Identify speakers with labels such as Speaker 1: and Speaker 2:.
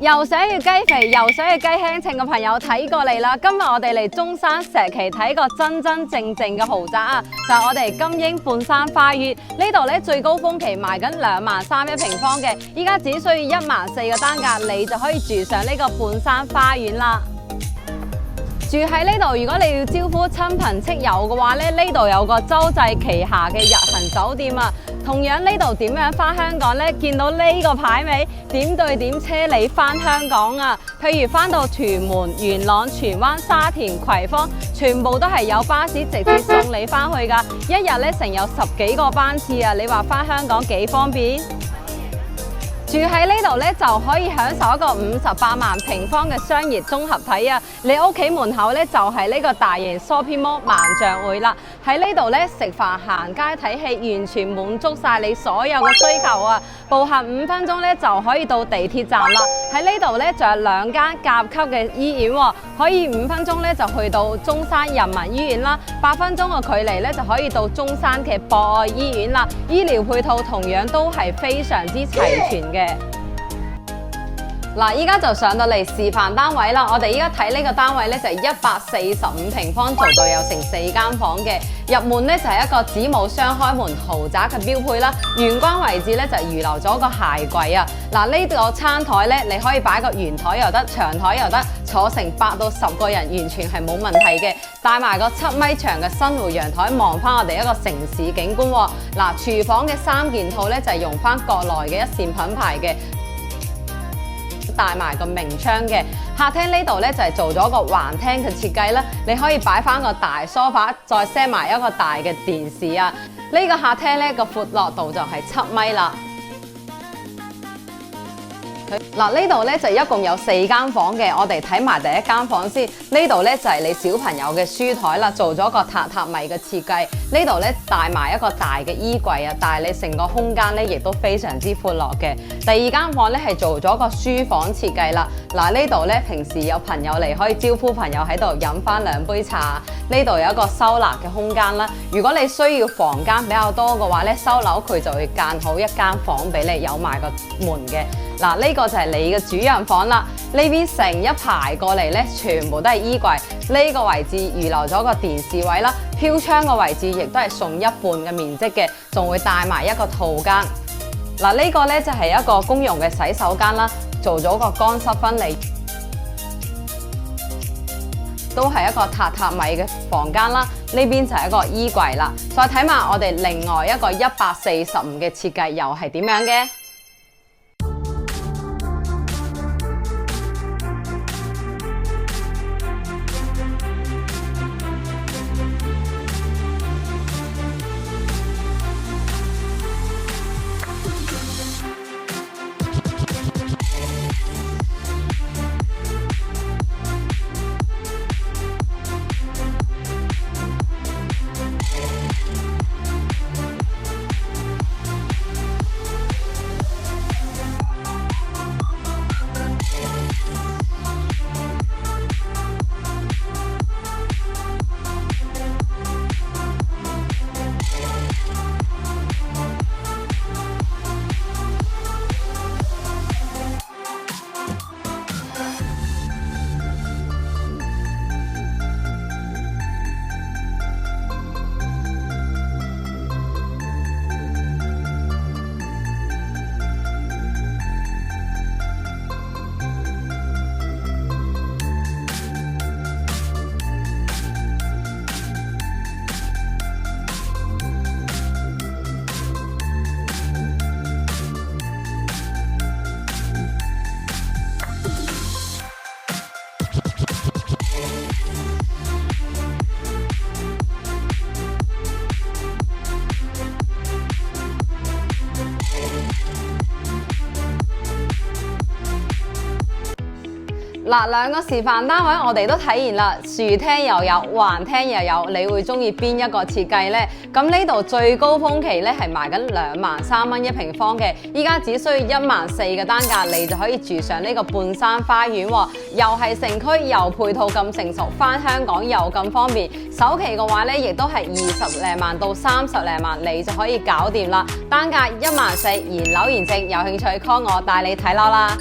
Speaker 1: 又想要雞肥又想要雞輕稱嘅朋友睇過嚟啦！今日我哋嚟中山石岐睇個真真正正嘅豪宅啊！就係我哋金鷹半山花園呢度咧，最高峰期賣緊23000一平方嘅，依家只需要14000嘅單價，你就可以住上呢個半山花園啦。住喺呢度，如果你要招呼親朋戚友嘅話咧，呢度有個洲際旗下嘅日行酒店啊。同樣呢度點樣返香港呢？見到呢個牌未？點對點車你返香港啊！譬如返到屯門、元朗、荃灣、沙田、葵芳，全部都係有巴士直接送你返去㗎。一日咧成有10幾個班次啊！你話返香港幾方便？住喺呢度咧，就可以享受一個58萬平方嘅商業綜合體啊！你屋企門口咧就係呢個大型 shopping mall 萬象匯啦。喺呢度咧食飯、行街、睇戲，完全滿足晒你所有嘅需求啊！步行5分鐘咧就可以到地鐵站啦。喺呢度咧仲有2間甲級嘅醫院喎，可以5分鐘咧就去到中山人民醫院啦，8分鐘嘅距離咧就可以到中山嘅博愛醫院啦。醫療配套同樣都係非常之齊全嘅。嗱，依家就上到嚟示範單位啦。我哋依家睇呢個單位咧就係145平方，做到有成4間房嘅。入門咧就係一個子母雙開門豪宅嘅標配啦。玄關位置咧就預留咗個鞋櫃啊。嗱，呢個餐台咧你可以擺個圓台又得，長台又得，坐成8到10個人完全係冇問題嘅。帶埋個7米長嘅新湖陽台，望翻我哋一個城市景觀喎。嗱，廚房嘅3件套咧就係用翻國內嘅一線品牌嘅。帶埋個明窗嘅客廳呢度咧就係做咗個橫廳嘅設計啦，你可以擺翻個大梳化，再 set 埋一個大嘅電視啊！呢個客廳咧個闊落度就係7米啦。嗱，呢度咧就一共有4間房嘅，我哋睇埋第一間房先。呢度咧就係你小朋友嘅書台啦，做咗個榻榻米嘅設計。呢度咧帶埋一個大嘅衣櫃啊，但係你成個空間咧亦都非常之闊落嘅。第二間房咧係做咗個書房設計啦。嗱，呢度咧平時有朋友嚟可以招呼朋友喺度飲翻2杯茶。呢度有一個收納嘅空間啦。如果你需要房間比較多嘅話咧，收樓佢就會間好一間房俾你，有埋個門嘅。嗱，呢個就係你嘅主人房啦。呢邊成一排過嚟咧，全部都係衣櫃。呢個位置預留咗個電視位啦，飄窗個位置亦都係送1半嘅面積嘅，仲會帶埋一個套間。嗱，呢個咧就係一個公用嘅洗手間啦，做咗個乾濕分離，都係一個榻榻米嘅房間啦。呢邊就係一個衣櫃啦。再睇埋我哋另外一個145嘅設計，又係點樣嘅？嗱，兩個示範單位我哋都睇完啦，豎廳又有，橫廳又有，你會中意邊一個設計呢？咁呢度最高峰期咧係賣緊23000蚊一平方嘅，依家只需要14000嘅單價，你就可以住上呢個半山花園喎，又係城區又配套咁成熟，返香港又咁方便。首期嘅話咧，亦都係20零萬到30零萬，你就可以搞掂啦。單價14000，現樓現證，有興趣 call 我帶你睇樓啦。